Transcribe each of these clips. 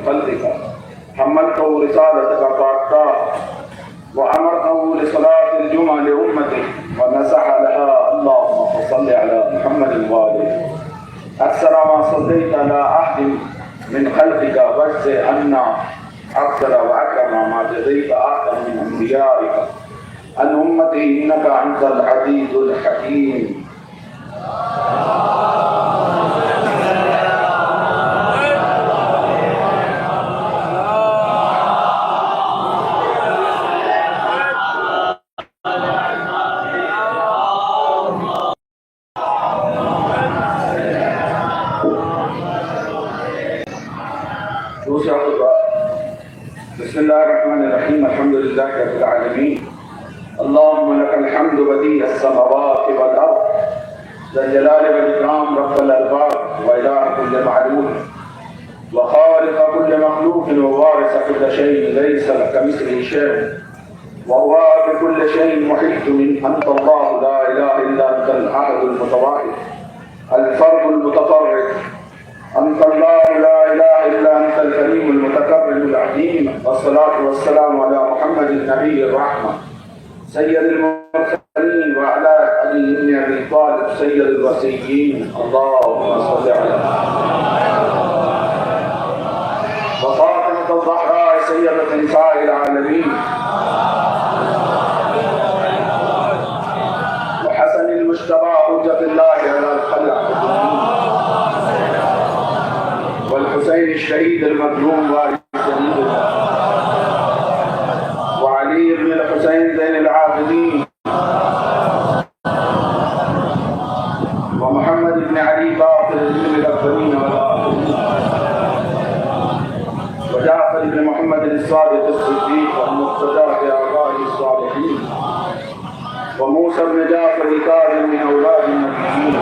قلبك حملته رسالتك فأعطاه وأمرته لصلاة الجمعة لأمته ونسح لها. اللهم صل على محمد وآله أكثر ما صليت على أحد من خلقك واجزي عنا أكثر وأكرم ما جزيت أحدا من أنبيائك عن أمته إنك أنت العزيز الحكيم. بسم الله الرحمن الرحيم. الحمد لله رب العالمين. اللهم لك الحمد بديع السماوات والأرض ذا الجلال والإكرام رب الأرباب وإله كل معلوم وخالق كل مخلوق ووارث كل شيء ليس كمثله شيء وهو بكل شيء محيط من أنت الله لا إله إلا أنت الأحد المتواحد الفرد المتفرد أنت الله لا إله إلا أنت الكريم المتكبر العظيم. والصلاة والسلام على محمد النبي الرحمة سيد المرسلين وعلى علي بن أبي طالب سيد الوصيين. اللهم صل على وفاطمة الزهراء سيدة نساء العالمين وحسن المجتبى حجة الله على الخلق والحسين الشهيد المظلوم وارث شهيد وعلي بن الحسين زين العابدين ومحمد بن علي باقر الأكبرين موسى بن جعفر كاظم من أولاد النبيين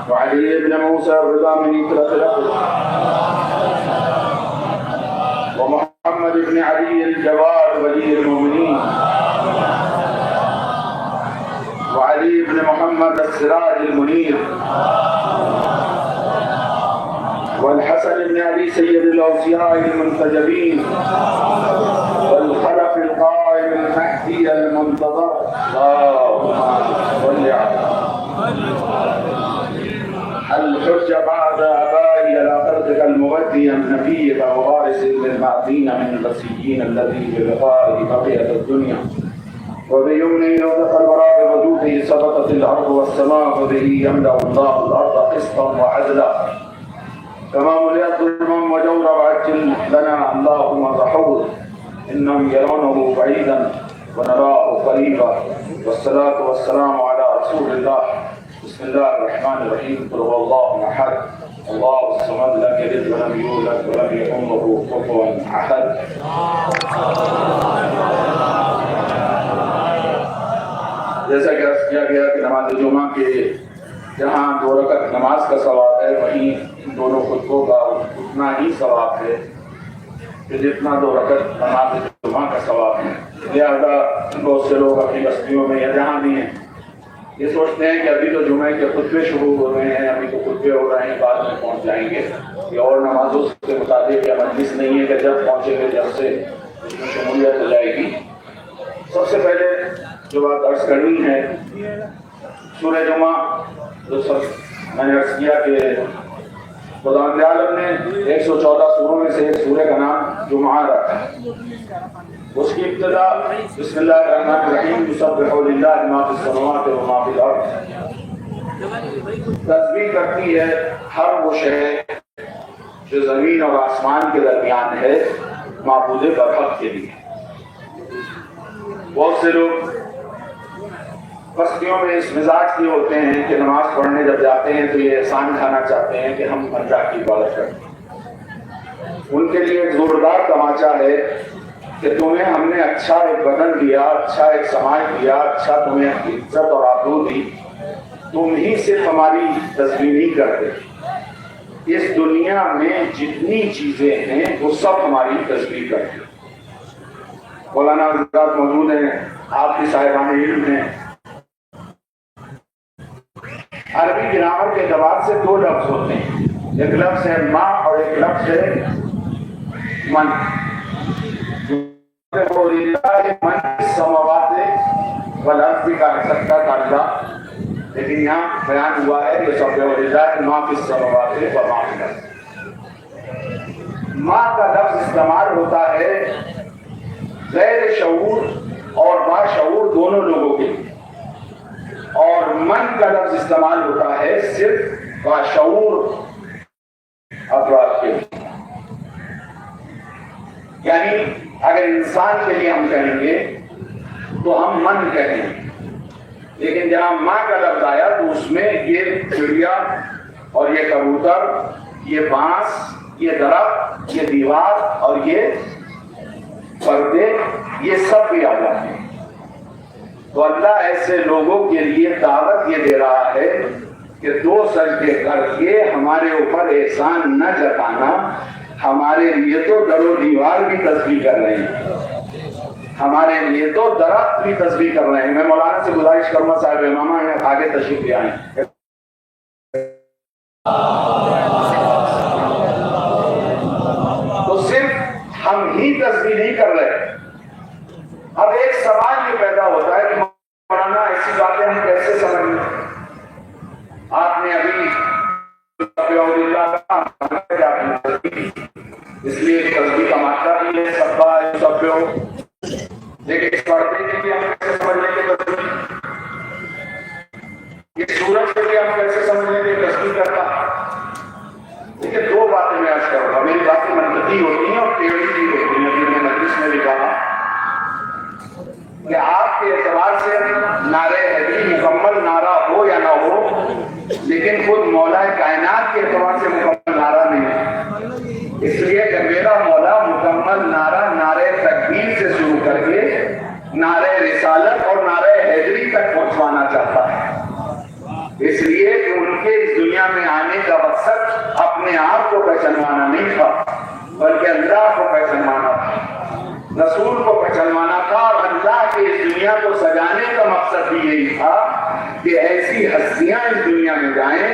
وعلي بن موسى الرضا من إكرة الأقل ومحمد بن علي الجواد ولي المؤمنين وعلي بن محمد السراج المنير والحسن بن علي سيد الأوصياء المنتجبين والخلف القائم المهدي المنتظر اللهم صل على الحجة بعد آبائي على قدرك المغذي النبي ووارث للمعدين من الغسيين الذي بلقائه بقية الدنيا وبيمنه ودخل وراء وجوده سبقت الأرض والسماء وبه يملأ الله الأرض قسطا وعدلا كما ملئت ظلما وجورا وعجل لنا اللهم ظهور إنهم يرونه بعيدا ونراه قريبا والصلاة والسلام على رسول الله بسم الله الرحمن الرحيم قل هو الله أحد الله الصمد لم يلد ولم يولد ولم يكن له كفوا أحد. جیسا کہ عرض کیا گیا کہ نماز جمعہ کے جہاں 2 رکعت نماز کا ثواب ہے وہیں ان دونوں خطبوں کا اتنا ہی ثواب ہے کہ جتنا 2 رکعت نماز جمعہ کا ثواب ہے. لہذا بہت سے لوگ اپنی بستیوں میں یا جہاں بھی ہیں یہ سوچتے ہیں کہ ابھی تو جمعے کے خطبے شروع ہو رہے ہیں, ابھی تو خطبے ہو رہے ہیں, بعد میں پہنچ جائیں گے. یہ اور نمازوں کے مطابق یا مجلس نہیں ہے کہ جب پہنچیں گے جب سے اس میں شمولیت ہو جائے گی. سب سے پہلے جو بات عرض کرنی ہے سورہ جمعہ جو میں نے عرض کیا کہ خدا عالم نے 114 سوروں میں سے ایک سورہ کا نام جمعہ رکھا ہے. اس کی ابتدا بسم اللہ الرحمن الرحیم یسبح للہ ما فی السماوات و ما فی الارض. تسبیح کرتی ہے ہر وہ شے جو زمین اور آسمان کے درمیان ہے معبود برحق کے لیے. بہت سے لوگ بستیوں میں اس مزاج کے ہوتے ہیں کہ نماز پڑھنے جب جاتے ہیں تو یہ احسان کھانا چاہتے ہیں کہ ہم اللہ کی عبادت کرتے ہیں. ان کے لیے ایک زوردار تماچا ہے کہ تمہیں ہم نے اچھا ایک بدن دیا, اچھا ایک سماج دیا, اچھا تمہیں عزت اور آبرو دی, تم ہی صرف ہماری تسبیح نہیں کرتے. اس دنیا میں جتنی چیزیں ہیں وہ سب ہماری تسبیح کرتے. مولانا حضرات موجود ہیں, آپ کی صاحبان علم ہیں. عربی گرامر کے اعتبار سے 2 لفظ ہوتے ہیں, ایک لفظ ہے ما اور ایک لفظ ہے من. من السماوات والارض بھی کہہ سکتا تھا, لیکن یہاں بیان ہوا ہے کہ سب ما فی السماوات و ما فی الارض. ما کا لفظ استعمال ہوتا ہے غیر شعور اور باشعور دونوں لوگوں کے لیے, اور من کا لفظ استعمال ہوتا ہے صرف باشعور افراد کے لیے. یعنی اگر انسان کے لیے ہم کہیں گے تو ہم من کہیں گے, لیکن جہاں ماں کا لفظ آیا تو اس میں یہ چڑیا اور یہ کبوتر, یہ بانس, یہ درخت, یہ دیوار اور یہ پردے, یہ سب بھی آ جاتے ہیں. تو اللہ ایسے لوگوں کے لیے دعوت یہ دے رہا ہے کہ 2 سجدے کر کے ہمارے اوپر احسان نہ جتانا. ہمارے لیے تو در و دیوار بھی تسبیح کر رہے ہیں, ہمارے لیے تو درخت بھی تسبیح کر رہے ہیں. میں مولانا سے گزارش کروں گا, صاحب امامہ ہیں, آگے تشریف لے آئیں. تو صرف ہم ہی تسبیح نہیں کر رہے. اب ایک سوال یہ پیدا ہوتا ہے کہ مولانا ایسی باتیں ہم کیسے سمجھیں. آپ نے ابھی اس لیے تسبیح کا ماترا بھی ہے سبا سبیو, لیکن اس پردے کے لیے ہم کیسے سمجھ لیں گے تسبیح, اس سورج کے لیے ہم کیسے سمجھ لیں گے تسبیح کرتا. دیکھیے 2 باتیں میں عرض کروں گا, میری باتیں منطقی ہوتی ہیں اور ٹیڑھی بھی ہوتی ہیں. میں نے مجلس میں بھی کہا کہ آپ کے اعتبار سے نعرہ حیدری مکمل نعرہ ہو یا نہ ہو, لیکن خود مولا کائنات کے اعتبار سے مکمل نعرہ نہیں ہے. اس لیے کہ میرا مولا مکمل نعرہ نعرہ تکبیر سے شروع کر کے نعرہ رسالت مقصد اپنے آپ کو پہچانوانا نہیں تھا بلکہ اللہ کو پہچانوانا تھا، رسول کو پہچانوانا تھا، اور اللہ کے اس دنیا کو سجانے کا مقصد بھی یہی تھا کہ ایسی ہستیاں اس دنیا میں جائیں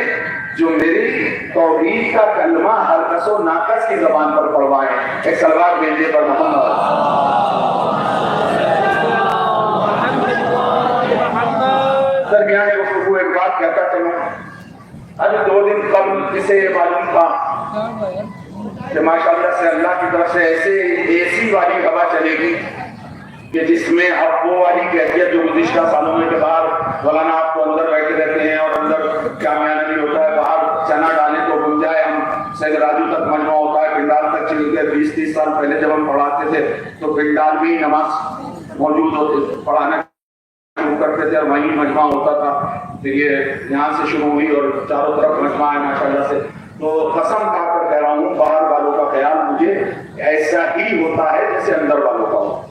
جو میری توحید کا کلمہ ہر کس و ناقص کی زبان پر پڑھوائیں۔ ایک سلوات بھیجیے پر محمد۔ درمیان گفتگو ایک بات کہتا چلوں، ابھی 2 دن قبل اسے یہ معلوم تھا کہ ماشاءاللہ سے اللہ کی طرف سے ایسی والی ہوا چلے گی کہ جس میں اب وہ والی کیفیت جو گزشتہ سالوں میں کے باہر مولانا آپ کو اندر بیٹھے رہتے ہیں اور اندر کامیاب نہیں ہوتا ہے، باہر چنا ڈالے تو بن جائے، ہم سید راجو تک مجمع ہوتا ہے، پنڈال تک چلتے 20-30 سال پہلے جب ہم پڑھاتے تھے تو پنڈال بھی نماز موجود ہوتے، پڑھانا شروع کرتے تھے اور وہیں مجمع ہوتا تھا، پھر یہ یہاں سے شروع ہوئی اور چاروں طرف مجمع ہے ماشاءاللہ سے۔ تو قسم کھا کر کہہ رہا ہوں باہر والوں کا خیال مجھے ایسا ہی ہوتا ہے جیسے اندر والوں کا ہو،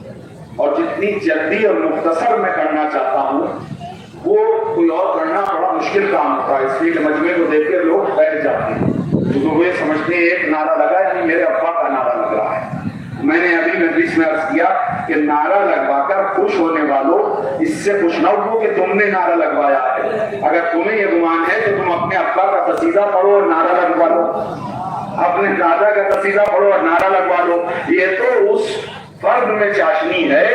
اور جتنی جلدی اور مختصر میں کرنا چاہتا ہوں وہ کوئی اور کرنا بڑا مشکل کام ہوتا ہے، اس لیے مجمع کو دیکھ کے لوگ بیٹھ جاتے ہیں کیونکہ وہ سمجھتے ہیں ایک نعرہ لگا یعنی میرے ابا کا نعرہ لگ رہا ہے۔ میں نے ابھی مجلس میں عرض کیا کہ نعرہ لگوا کر خوش ہونے والوں اس سے خوش نہ ہو کہ تم نے نعرہ لگوایا ہے، اگر تمہیں یہ گمان ہے تو تم اپنے ابا کا قصیدہ پڑھو اور نعرہ لگوا لو، اپنے دادا کا قصیدہ پڑھو اور نعرہ لگوا لو، یہ تو اس فرد میں چاشنی ہے،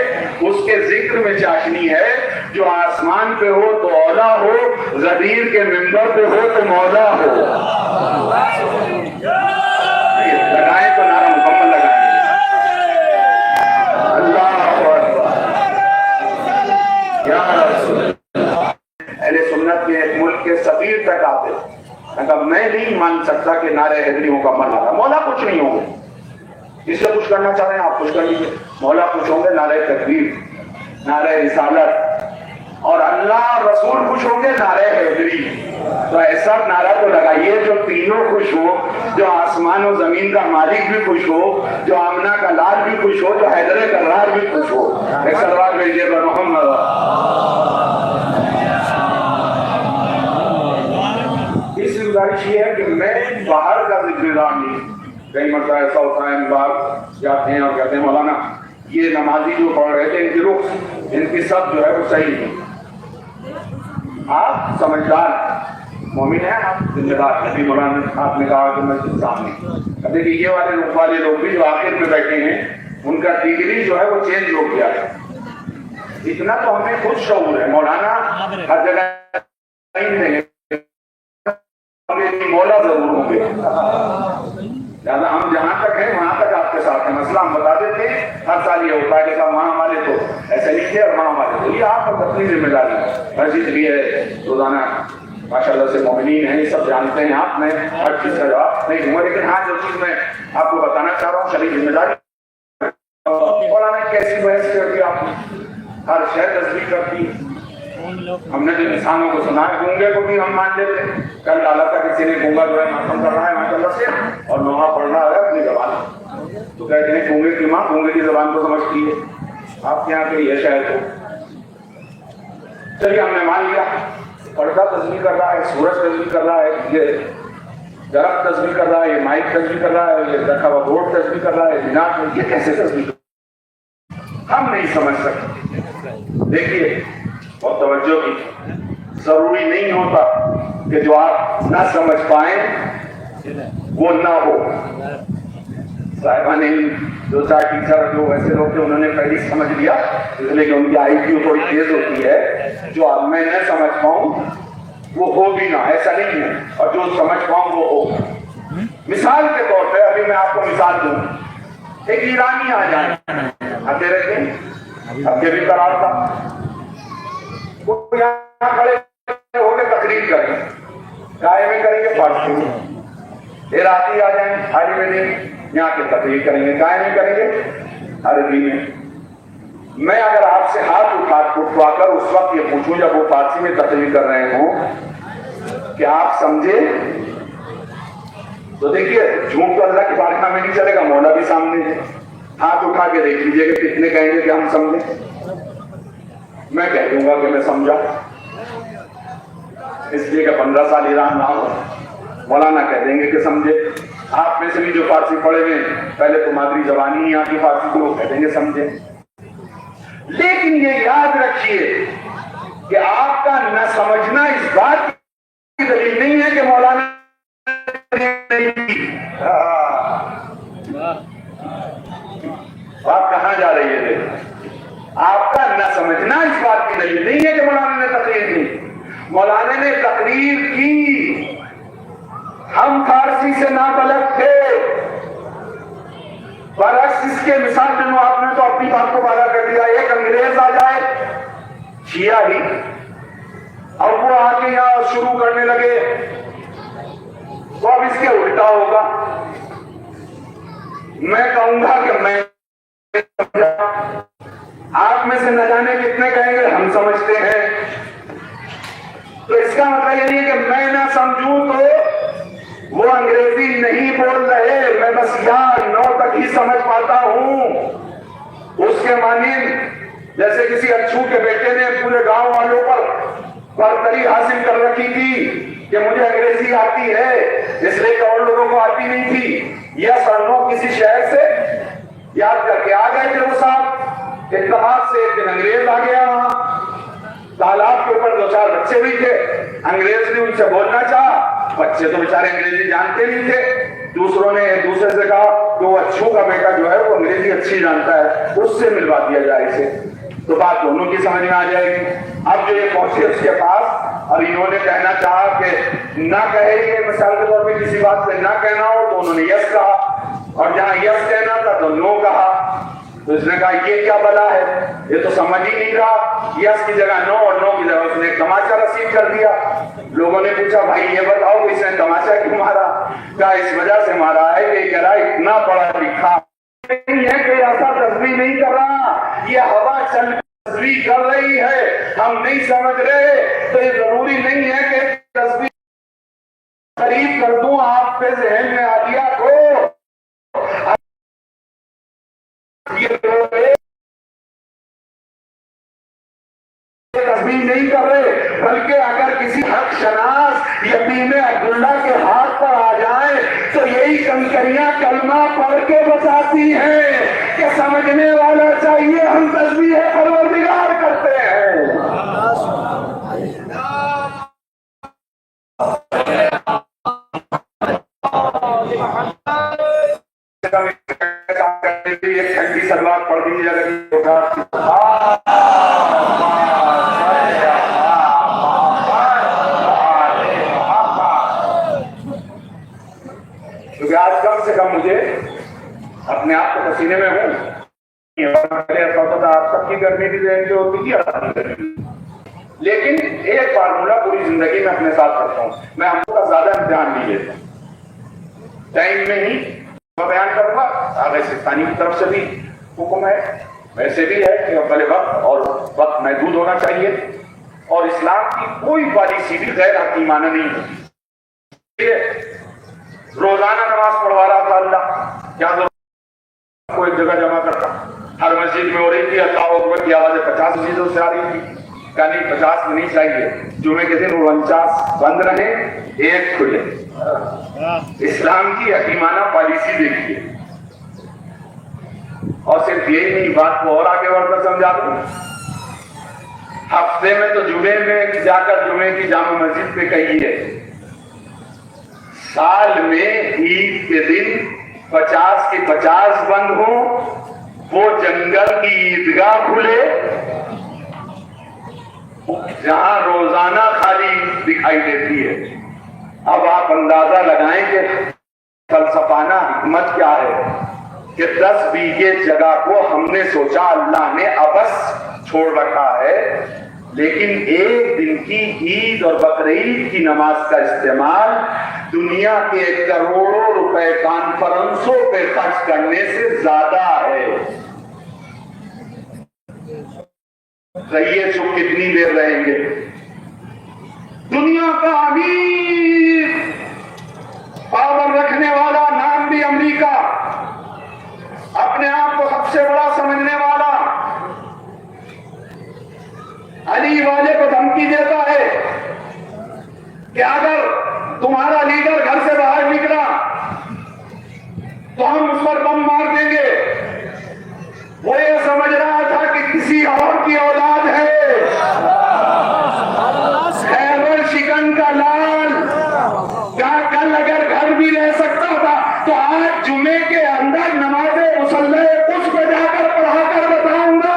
اس کے ذکر میں چاشنی ہے جو آسمان پہ ہو تو اولا ہو، غدیر کے منبر پہ ہو تو مولا ہو۔ لگائیں تو نعرہ مکمل لگائیں۔ اہل سنت کے ایک ملک کے سفیر تک آتے، اگر میں نہیں مان سکتا کہ نعرہ حیدری مکمل آتا، مولا کچھ نہیں ہوں گے، اس سے کچھ کرنا چاہ رہے ہیں آپ کچھ کر لیجیے، مولا کچھ ہوں گے نعرہ تکبیر، نعرہ رسالت، اور اللہ رسول خوش ہوں گے نعرہ حیدری۔ تو ایسا نعرہ تو لگائیے جو تینوں خوش ہو، جو آسمان و زمین کا مالک بھی خوش ہو، جو آمنہ کا لال بھی خوش ہو، جو حیدر کرار بھی خوش ہو۔ ایک سلوات بھیجیے پر محمد۔ اس سے گزارش یہ ہے کہ میں باہر کا ذکر دار نہیں، کئی مرتبہ ایسا ہوتا ہے ہم باہر جاتے ہیں اور کہتے ہیں مولانا یہ نمازی جو پڑھ رہے تھے ان کی رخ ان کی سب جو ہے وہ صحیح ہے۔ آپ سمجھدار مومن ہیں، آپ ذمہ دار، ابھی مولانا آپ نے کہا کہ مسجد سامنے، دیکھیے یہ والے لوگ بھی جو آخر میں بیٹھے ہیں ان کا ڈگری جو ہے وہ چینج ہو گیا ہے، اتنا تو ہمیں خود شعور ہے، مولانا ہر جگہ نہیں ہے، مولا ضرور ہوں گے، لہٰذا ہم جہاں تک ہیں وہاں تک آپ کے ساتھ ہیں۔ مسئلہ ہم بتا دیتے ہیں، ہر سال یہ ہوتا ہے کہ صاحب وہاں والے تو ایسے نہیں تھے اور وہاں والے تو، یہ آپ اپنی ذمہ داری ہے، مسجد بھی ہے، روزانہ ماشاءاللہ سے مومنین ہیں، یہ سب جانتے ہیں آپ، میں ہر چیز کا جواب نہیں دوں گا، لیکن ہاں جو چیز میں آپ کو بتانا چاہ رہا ہوں شریف ذمہ داری، مولانا کیسی بحث کرتی آپ ہر شہر تصدیق کرتی، ہم نے جو انسانوں کو سنا ہے گونگے کو بھی ہم مان لیتے، کل ڈالا تھا کسی نے گونگا جو ہے ماتم کر رہا ہے ماشاءاللہ سے اور نوحہ پڑھ رہا ہے اپنی زبان، تو کہتے ہیں گونگے کی ماں گونگے کی زبان کو سمجھتی ہے، آپ کے یہاں کوئی ہے شاید تو چلیے ہم نے مان لیا، پردہ تصویر کر رہا ہے، سورج تصویر کر رہا ہے، یہ درخت تصویر کر رہا ہے، یہ مائک تصویر کر رہا ہے، یہ رکھا ہوا بورڈ تصویر کر رہا ہے، جناب یہ کیسے تصویر ہم نہیں سمجھ سکتے۔ دیکھیے اور توجہ کی، ضروری نہیں ہوتا کہ جو آپ نہ سمجھ پائیں وہ نہ ہو۔ صاحبان دو چار ٹیچر جو ایسے لوگ تھے انہوں نے پہلے سمجھ لیا، اس لیے کہ ان کی آئی کیو تھوڑی تیز ہوتی ہے، جو اب میں نہ سمجھ پاؤں وہ ہو بھی نہ، ایسا نہیں ہے، اور جو سمجھ پاؤں وہ ہو۔ مثال کے طور پہ ابھی میں آپ کو مثال دوں، ایک ایرانی آ جائیں آتے رہتے ہیں، اب یہ بھی قرار تھا، وہ یہاں کھڑے ہو کے تقریر کریں، گائے میں کریں گے فارسی میں، عراقی آ جائیں عربی میں یہاں کے تقریر کریں گے، گائے میں کریں گے عربی میں۔ میں اگر آپ سے ہاتھ اٹھوا کر اس وقت یہ پوچھوں جب وہ فارسی میں تقریر کر رہے ہوں کہ آپ سمجھے، تو دیکھیے جھوٹ تو اللہ کی بارگاہ میں نہیں چلے گا، مولا بھی سامنے ہے، ہاتھ اٹھا کے دیکھ لیجیے کہ کتنے کہیں گے کہ ہم سمجھیں۔ میں کہہ دوں گا کہ میں سمجھا، اس لیے کہ 15 سال ایران رہا ہوں، مولانا کہہ دیں گے کہ سمجھے. آپ میں سے بھی جو فارسی پڑھے ہوئے پہلے تو مادری زبانی ہی آتی فارسی کو، وہ کہہ دیں گے سمجھے. لیکن یہ یاد رکھیے کہ آپ کا نہ سمجھنا اس بات کی دلیل نہیں ہے کہ مولانا بات کہاں جا رہی ہے. آپ کا نہ سمجھنا اس بات کی دلیل نہیں ہے کہ مولانا نے تقریر کی. مولانا نے تقریر کی، ہم فارسی سے نابلد تھے. برعکس اس کے مثال دنوں آپ نے تو اپنی بات کو بارہ کر دیا. ایک انگریز آ جائے شیعہ ہی، اب وہ آ کے یہاں شروع کرنے لگے تو اب اس کے الٹا ہوگا. میں کہوں گا کہ میں آپ میں سے نہ جانے کتنے کہیں گے ہم سمجھتے ہیں. تو اس کا مطلب یہ نہیں کہ میں نہ سمجھوں تو وہ انگریزی نہیں بول رہے، میں بس یہاں 9 تک ہی سمجھ پاتا ہوں. اس کے مانند جیسے کسی اچھو کے بیٹے نے پورے گاؤں والوں پر برتری حاصل کر رکھی تھی کہ مجھے انگریزی آتی ہے اس لیے کہ اور لوگوں کو آتی نہیں تھی. یا سرنو کسی شہر سے یاد کر کے آ گئے تھے وہ صاحب، اتفاق سے ایک دن انگریز آ گیا وہاں. تالاب کے اوپر 2-4 بچے بھی تھے. انگریز نے ان سے بولنا چاہا، بچے تو بیچارے انگریزی جانتے نہیں تھے. دوسروں نے ایک دوسرے سے کہا کہ وہ اچھو کا بیٹا جو ہے وہ انگریزی اچھی جانتا ہے، اس سے ملوا دیا جائے اسے، تو بات دونوں کی سمجھ میں آ جائے گی. اب جو یہ پہنچے اس کے پاس اور انہوں نے کہنا چاہا کہ نہ کہے، یہ مثال کے طور پہ کسی بات پہ نہ کہنا ہو تو انہوں نے یس کہا، اور جہاں یس کہنا تھا تو نو کہا. تو اس نے کہا یہ کیا بلا ہے، یہ تو سمجھ ہی نہیں رہا. یس کی جگہ نو اور نو کی جگہ اس نے تماچا رسید کر دیا. لوگوں نے پوچھا بھائی یہ بتاؤ اس نے تماچا کیوں مارا؟ کہا اس وجہ سے مارا ہے کہ کہہ رہا اتنا پڑھا لکھا نہیں ہے کہ ایسا تصویر نہیں کر رہا، یہ ہوا چل تصویر کر رہی ہے، ہم نہیں سمجھ رہے. تو یہ ضروری نہیں ہے کہ تصویر قریب کر دوں آپ پہ ذہن میں آ دیا کو تصویر نہیں کر رہے، بلکہ اگر کسی حق شناس یتیم عبداللہ کے ہاتھ پر آ جائے تو یہی کنکریاں کلمہ پڑھ کے بچاتی ہیں کہ سمجھنے والا چاہیے، ہم تسبیح پروردگار کرتے ہیں. ایک ٹھنڈی سلوات پڑھ دیجیے کیونکہ آج کم سے کم مجھے اپنے آپ کو پسینے میں ہوں. آپ سب کی گرمی بھی ذہن سے ہوتی تھی، لیکن ایک فارمولہ پوری زندگی میں اپنے ساتھ رکھتا ہوں، میں ہم لوگ کا زیادہ امتحان نہیں لیتا، ٹائم میں ہی بیان کروں گا. آگے سستانی کی طرف سے بھی حکم ہے، ویسے بھی ہے کہ اول وقت اور وقت محدود ہونا چاہیے، اور اسلام کی کوئی پالیسی بھی غیر حکیمانہ نہیں ہے. روزانہ نماز پڑھوا رہا تھا اللہ، کیا ضرورت کو ایک جگہ جمع کرتا، ہر مسجد میں ہو رہی تھی، اللہ اکبر کی آوازیں 50 مسجدوں سے آ رہی تھی. کہ نہیں 50 میں نہیں چاہیے، جمعے کے دن 49 بند رہے، ایک کھلے. اسلام کی حکیمانہ پالیسی دیکھیے. اور صرف یہی نہیں، بات کو اور آگے بڑھ کر سمجھا دوں. ہفتے میں تو جمعے میں جا کر جمعے کی جامع مسجد پہ کہیے، سال میں عید کے دن 50 کی 50 بند ہوں، وہ جنگل کی عیدگاہ کھلے جہاں روزانہ خالی دکھائی دیتی ہے. اب آپ اندازہ لگائیں کہ فلسفانہ حکمت کیا ہے کہ 10 بیگھے جگہ کو ہم نے سوچا اللہ نے ابس چھوڑ رکھا ہے، لیکن ایک دن کی عید اور بقرعید کی نماز کا استعمال دنیا کے کروڑوں روپے کانفرنسوں پہ خرچ کرنے سے زیادہ ہے. رہیے چپ کتنی دیر رہیں گے. دنیا کا امیر پاور رکھنے والا، نام بھی امریکہ، اپنے آپ کو سب سے بڑا سمجھنے والا، علی والے کو دھمکی دیتا ہے کہ اگر تمہارا لیڈر گھر سے بھی رہ سکتا تھا تو آج جمعے کے اندر نماز مصلی اس پہ جا کر پڑھا کر بتاؤں گا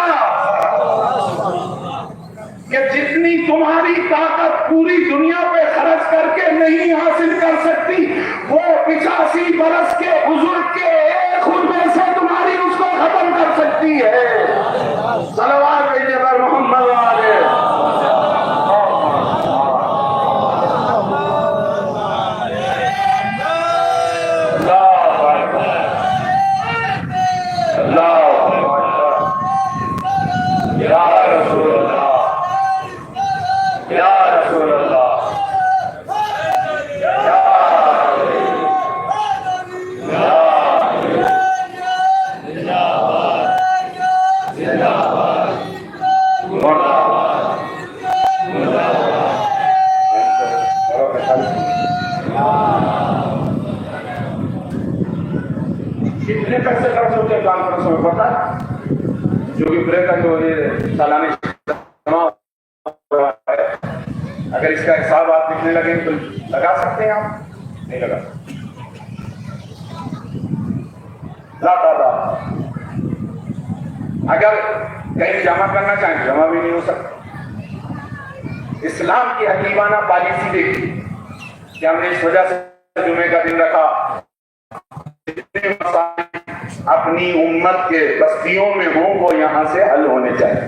کہ جتنی تمہاری طاقت پوری دنیا پہ خرچ کر کے نہیں حاصل کر سکتی وہ 85 برس کے بزرگ کے ایک خطبے سے تمہاری اس کو ختم کر سکتی ہے. صلوات بھیجیے پر محمد والے. کتنے پیسے خرچ ہوتے ہیں کانفرنس میں پتا جو کہ بریک کا جو یہ سالانہ جمع ہوا ہے اگر اس کا حساب آپ لکھنے لگیں تو لگا سکتے ہیں آپ نہیں لگا سکتے. اگر کہیں جمع کرنا چاہیں جمع بھی نہیں ہو سکتا. اسلام کی حکیمانہ پالیسی دیکھی کہ ہم نے اس وجہ سے جمعے کا دن رکھا اپنی امت کے بستیوں میں ہوں وہ یہاں سے حل ہونے چاہیے.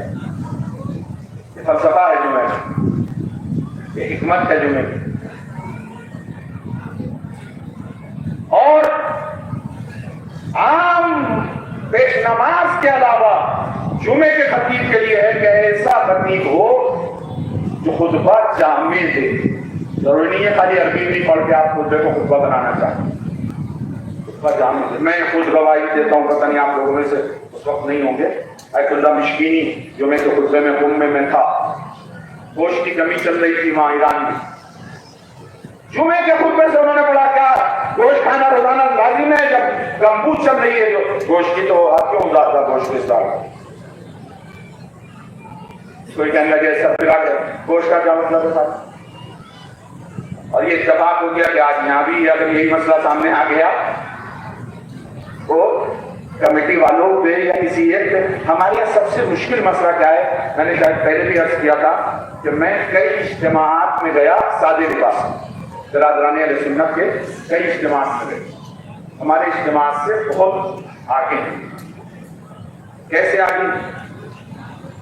یہ فلسفہ ہے جمعے کا, یہ حکمت ہے جمعے کی. اور عام پیش نماز کے علاوہ جمعے کے خطیب کے لیے ہے کہ ایسا خطیب ہو جو خطبہ جامع دے. ضروری نہیں ہے خالی عربی بھی پڑھ کے آپ خطبے کو خطبہ بنانا چاہیں. میں خود گواہی دیتا ہوں, پتہ نہیں آپ لوگوں میں سے اس وقت نہیں ہوں گے, ایت اللہ مشکینی جمعے کے خطبے میں قم میں تھا, گوشت کی کمی چل رہی تھی وہاں ایران میں. جمعے کے خطبے سے انہوں نے پڑھا کیا گوشت کھانا روزانہ لازم ہے, جب گمبوز چل رہی ہے جو گوشت کی تو آپ کیوں زیادہ گوشت کے ساتھ کوئی کہنے لگے سب پھر آگے گوشت کا کیا مطلب ہے. اور یہ اتفاق ہو گیا کہ آج یہاں بھی اگر یہی مسئلہ سامنے آ گیا وہ کمیٹی والوں پہ یا کسی ایک پہ. ہمارے یہاں سب سے مشکل مسئلہ کیا ہے, میں نے شاید پہلے بھی عرض کیا تھا کہ میں کئی اجتماعات میں گیا سادے لباس برادران اہل سنت کے کئی اجتماعات میں گئے. ہمارے اجتماعات سے بہت آگے ہیں. کیسے آگے؟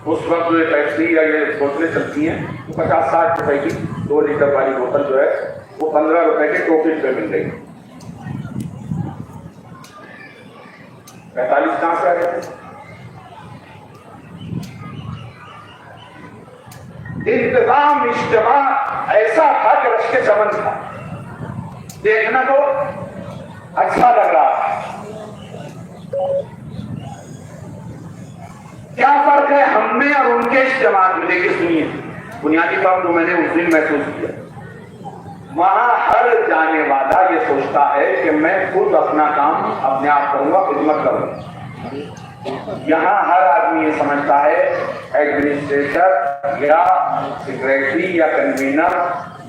اس وقت جو پیپسی یا یہ بوتلیں چلتی ہیں وہ 50-60 روپے کی 2 لیٹر والی بوتل جو ہے وہ 15 روپے کے ٹوکن پہ مل رہی. 45 کہاں سے آ گئے تھے؟ انتظام اجتماع ایسا تھا کہ رشک چمن تھا, دیکھنا تو اچھا لگ رہا تھا. کیا فرق ہے ہم میں اور ان کے اجتماع میں؟ دیکھیے سنیے, بنیادی فرق جو میں نے اس دن محسوس کیا, وہاں ہر جانے والا یہ سوچتا ہے کہ میں خود اپنا کام اپنے آپ کروں گا, خدمت کروں گا. یہاں ہر آدمی یہ سمجھتا ہے ایڈمنسٹریٹر یا سیکریٹری یا کنوینر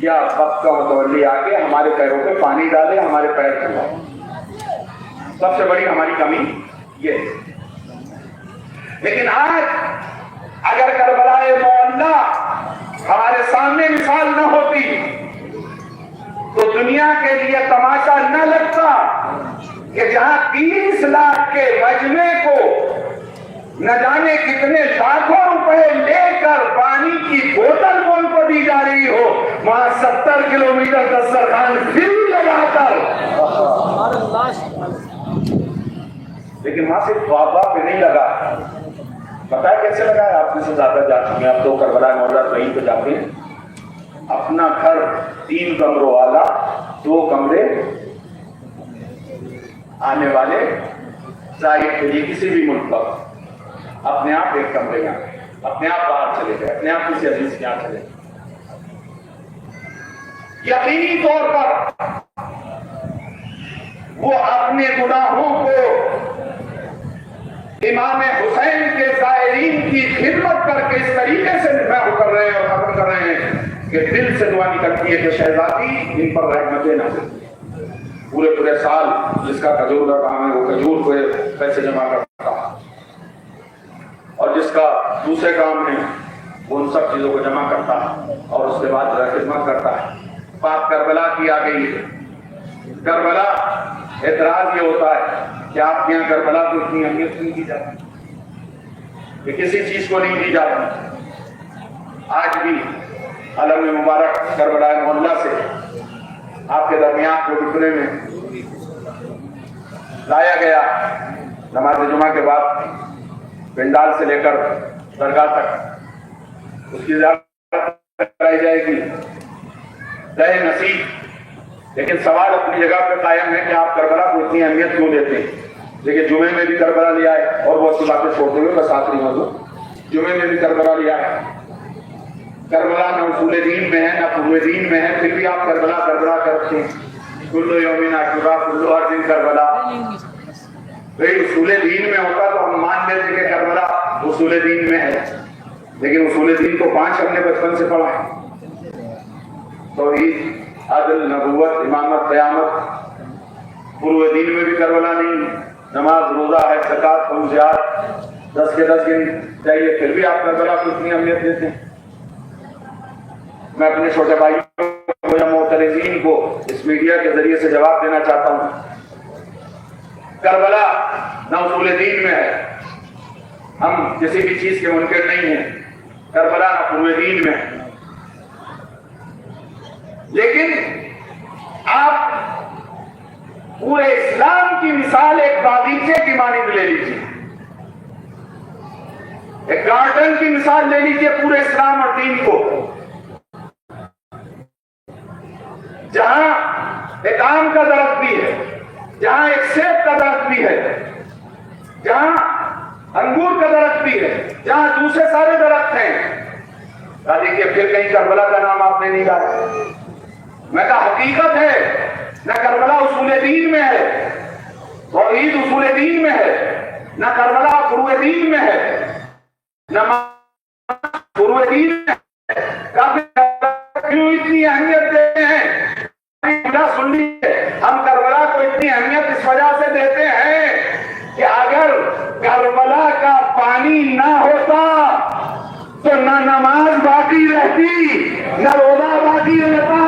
یا وقت کا متولی آ کے ہمارے پیروں پہ پانی ڈالے, ہمارے پیر کھلائے. سب سے بڑی ہماری کمی یہ ہے. لیکن آج اگر کربلا معلّہ ہمارے سامنے مثال نہ ہوتی تو دنیا کے لیے تماشا نہ لگتا کہ جہاں 30 لاکھ کے مجمع کو نہ جانے کتنے لاکھوں روپے لے کر پانی کی بوتل مول کو دی جا رہی ہو, وہاں 70 کلومیٹر دسترخوان فری لگا کر. لیکن وہاں صرف بابا پہ نہیں لگا. پتا ہے کیسے لگا ہے؟ آپ میں سے زیادہ جا چکے ہیں, آپ تو کربلا مولا وہیں پہ جاتے ہیں. اپنا گھر 3 کمروں والا 2 کمرے آنے والے ظاہر کے لیے کسی بھی ملک پر اپنے آپ 1 کمرے میں اپنے آپ باہر چلے گئے, اپنے آپ کسی عزیز کے یہاں چلے گئے. یقینی طور پر وہ اپنے گناہوں کو امام حسین کے زائرین کی خدمت کر کے اس طریقے سے محو کر رہے ہیں اور ختم کر رہے ہیں کہ دل سے دعا نکلتی ہے کہ شہزادی ان پر رحمتیں نازل. پورے سال جس کا کھجور کا کام ہے وہ کھجور کو پیسے جمع کرتا ہے، اور جس کا دوسرے کام ہے وہ ان سب چیزوں کو جمع کرتا ہے اور اس کے بعد خدمت کرتا ہے۔ بات کربلا کی آ گئی ہے۔ کربلا، اعتراض یہ ہوتا ہے کہ آپ کے یہاں کربلا کو اتنی اہمیت نہیں دی جاتی، کہ کسی چیز کو نہیں دی جاتی۔ آج بھی علم مبارک کربلا محلہ سے آپ کے درمیان جو ٹکڑے میں لایا گیا، نماز جمعہ کے بعد پنڈال سے لے کر درگاہ تک اس کی زیارت کرائی جائے گی، دہ نصیب۔ لیکن سوال اپنی جگہ پہ قائم ہے کہ آپ کربلا کو اتنی اہمیت کیوں دیتے ہیں؟ دیکھیں جمعے میں بھی کربلا لیا ہے، اور بہت سی باتیں چھوڑتے ہوئے بس آخری موضوع، جمعے میں بھی کربلا لیا ہے۔ کربلا نہ اصول دین میں ہے نہ فروع دین میں ہے، پھر بھی آپ کربلا کربلا کرتے ہیں۔ کل یوم عاشورا، کل ہر دن کربلا۔ بھئی اصول دین میں ہوتا تو ہم مان لیتے کہ کربلا اصول دین میں ہے، لیکن اصول دین تو 5 ہم نے بچپن سے پڑھا ہے، توحید، عدل، نبوت، امامت، قیامت۔ فروع دین میں بھی کربلا نہیں، نماز، روزہ، حج، زکوٰۃ، فروضیات 10 کے 10 دن چاہیے، پھر بھی آپ کربلا کو اتنی اہمیت دیتے ہیں۔ میں اپنے چھوٹے بھائیوں کو یا معترضین کو اس میڈیا کے ذریعے سے جواب دینا چاہتا ہوں، کربلا نہ اصول دین میں ہے، ہم کسی بھی چیز کے منکر نہیں ہیں، کربلا نہ فروع دین میں ہے، لیکن آپ پورے اسلام کی مثال ایک باغیچے کی مانند لے لیجیے، ایک گارڈن کی مثال لے لیجیے پورے اسلام اور دین کو، جہاں ایک آم کا درخت بھی ہے، جہاں ایک سیب کا درخت بھی ہے، جہاں انگور کا درخت بھی ہے، جہاں دوسرے سارے درخت ہیں۔ دیکھیے پھر کہیں کربلا کا نام آپ نے نہیں لایا۔ میں کہا حقیقت ہے، نہ کربلا اصول دین میں ہے، توحید اصول دین میں ہے، نہ کربلا فروع دین میں ہے، نہ فروع دین میں ہے۔ کیوں اتنی اہمیت دیتے ہیں؟ سن لیجیے، ہم کربلا کو اتنی اہمیت اس وجہ سے دیتے ہیں کہ اگر کربلا کا پانی نہ ہوتا تو نہ نماز باقی رہتی، نہ روزہ باقی رہتا،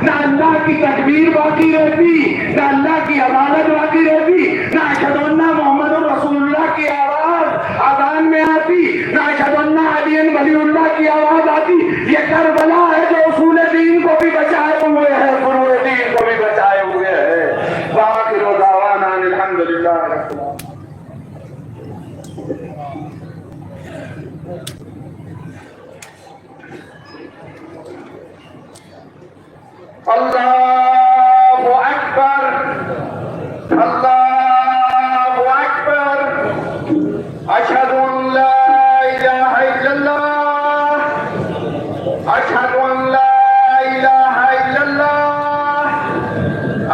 نہ اللہ کی تکبیر باقی رہتی، نہ اللہ کی عبادت باقی رہتی، نہ اشہد ان محمد رسول اللہ کی آواز اذان میں آتی، نہ اشہد ان علی ولی اللہ کی آواز آتی۔ یہ کربلا ہے جو اصول دین کو بھی بچائے ہوئے ہے، فروع دین کو بھی بچائے ہوئے ہے۔ وآخر دعوانا ان الحمدللہ رب العالمین۔ اللہ اکبر، اللہ اکبر، اشہد ان لا الہ الا اللہ، اشہد ان لا الہ الا اللہ،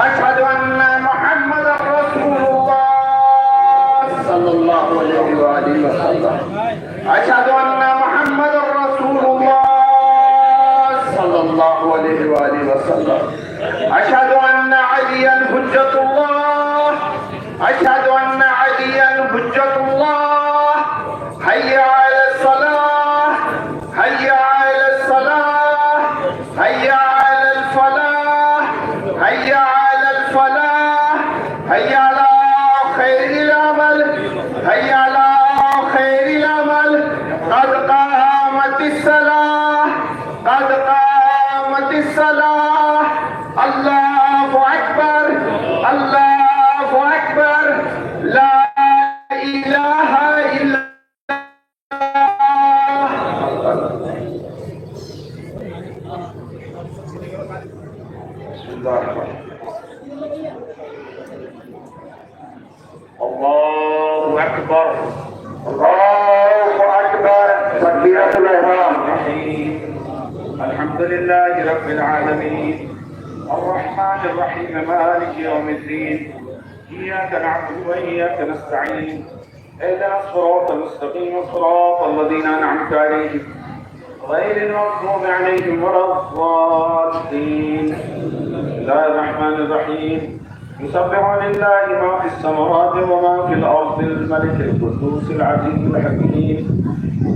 اشہد ان محمد رسول اللہ صلی اللہ علیہ وآلہ وسلم، اشہد ان محمد رسول اللہ صلی اللہ علیہ وآلہ وسلم، اشہد ان علیٰ حجت اللہ، اشہد ان علیٰ حجت اللہ، حی علی الصلاۃ، حی علی الصلاۃ، حی علی الفلاح، حی علی الفلاح، حی علی خیر العمل، حی علی خیر العمل، قد قامت الصلاۃ، قد قامت الصلاۃ، اللہ اکبر، اللہ اکبر، لا الہ الا اللہ اکبر، اللہ اکبر، تکبیرۃ الاحرام۔ الحمد للہ رب العالمین، الرحمن الرحیم، مالک یوم الدین، ایاک نعبد و ایاک نستعین، اهدنا الصراط المستقیم، صراط الذین انعمت علیہم غیر المغضوب علیہم ولا الضالین۔ بسم اللہ الرحمن الرحیم، يسبح لله ما في السماوات وما في الأرض الملك القدوس العزيز الحكيم.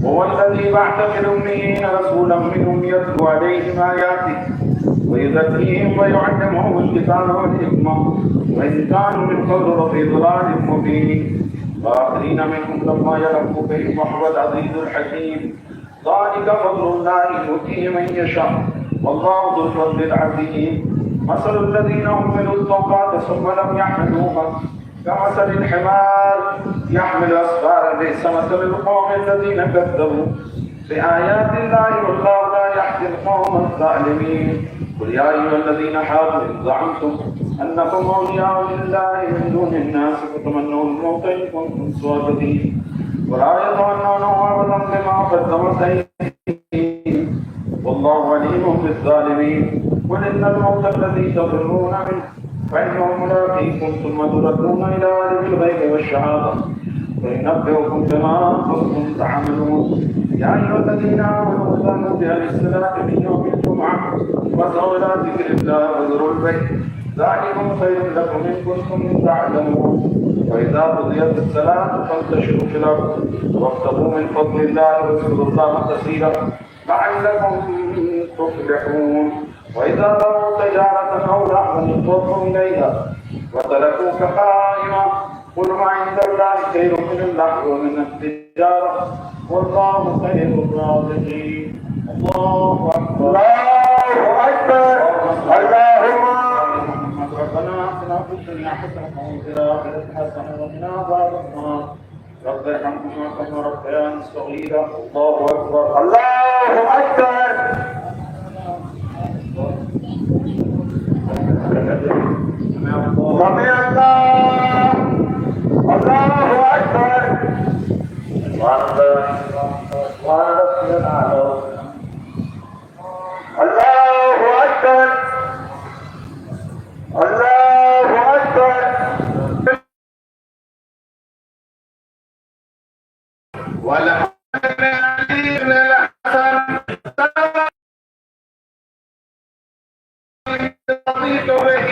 هو الذي بعث في الأميين رسولا منهم يتلو عليهم آياته ويزكيهم ويعلمهم الكتاب والحكمة وإن كانوا من قبل لفي ضلال مبين وآخرين منهم لما يلقوا بهم وهو العزيز الحكيم. ذلك فضل الله يؤتيه من يشاء والله ذو الفضل العظيم. مثل الذين حملوا التوراة ثم لم يحملوها كمثل الحمار يحمل أسفارا بئس مثل القوم الذين كذبوا بآيات الله والله لا يهدي القوم الظالمين. قل يا أيها الذين هادوا إن زعمتم أنكم أولياء لله من دون الناس فتمنوا الموت إن كنتم صادقين ولا يتمنونه أبدا بما قدمت أيديهم والله عليم بالظالمين. قل إن الموت الذي تفرون منه فإنه ملاقيكم ثم تردون إلى عالم الغيب والشهادة فينبئكم بما كنتم تعملون. يا أيها الذين آمنوا إذا نودي للصلاة من يوم الجمعة فاسعوا إلى ذكر الله وذروا البيع ذلكم خير لكم إن كنتم تعلمون. وإذا قضيت الصلاة فانتشروا في الأرض وابتغوا من فضل الله واذكروا الله كثيرا لعلكم تفلحون. وإذا رأوا تجارة أو لهوا انفضوا إليها وتركوك قائما قل ما عند الله خير من اللهو ومن التجارة والله خير الرازقين. الله أكبر الله أكبر. اللهم ربنا آتنا في الدنيا حسنة وفي الآخرة حسنة وقنا عذاب النار. رب ارحمهما كما ربياني صغيرا. الله أكبر الله أكبر. سمع الله الله أكبر. سبحان ربي الأعلى. الله أكبر الله أكبر. والحمد لله رضيت به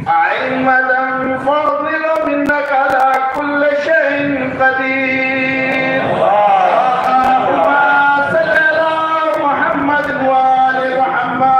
أئمة فاضل منك على كل شيء قدير. اللهم صل على محمد وآل محمد.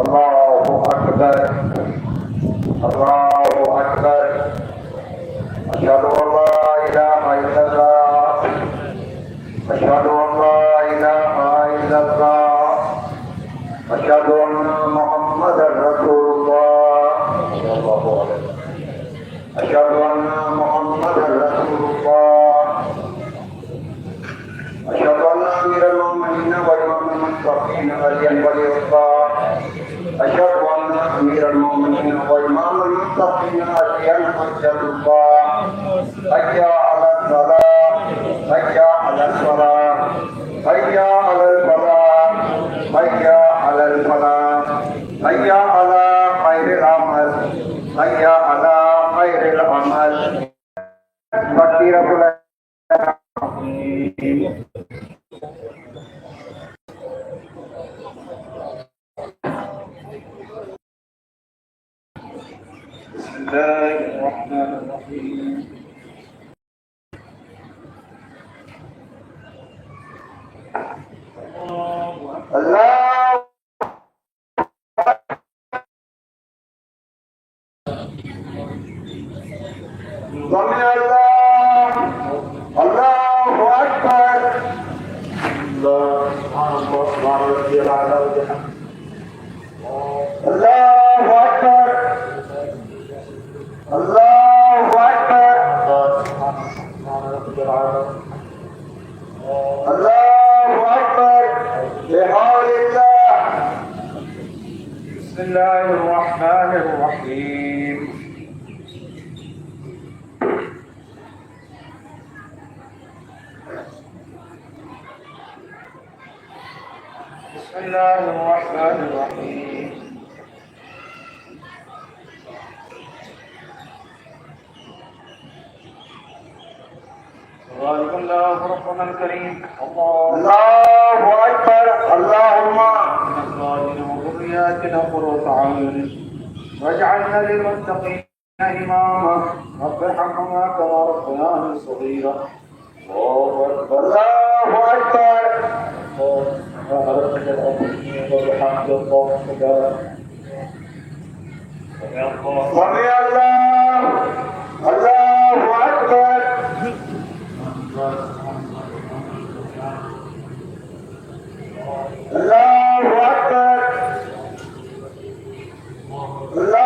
الله أكبر الله أكبر أشهد أن لا إله إلا الله أشهد أن لا إله إلا الله أشهد أن محمدا رسول الله صلى الله عليه وسلم أشهد أن محمدا رسول الله أشهد أن أمير المؤمنين وإمام المتقين وليا ولي الله أشهد أن أمير المؤمنين وإمام المتقين وليا حجة الله حي على الصلاة حي على الصلاة حي على الفلاح حي على الفلاح حي على خير العمل حي على خير العمل تكبيرة بسم الله الرحمن الرحيم الله سمع الله الله أكبر الله سبحان الله سبحان ربي الأعلى وبحمده الله أكبر الله أكبر سبحان ربي الأعلى الله أكبر بحول الله بسم الله الرحمن الرحيم بسم الله الرحمن الرحيم بارك الله ربنا الكريم الله أكبر اللهم من أزواجنا وذرياتنا قرة أعين واجعلنا للمتقين إماما رب ارحمهما كما ربياني صغيرا الله أكبر الله أكبر سبحان ربك العظيم وبحمد الله سبحانه سمع الله الله أكبر الله أكبر الله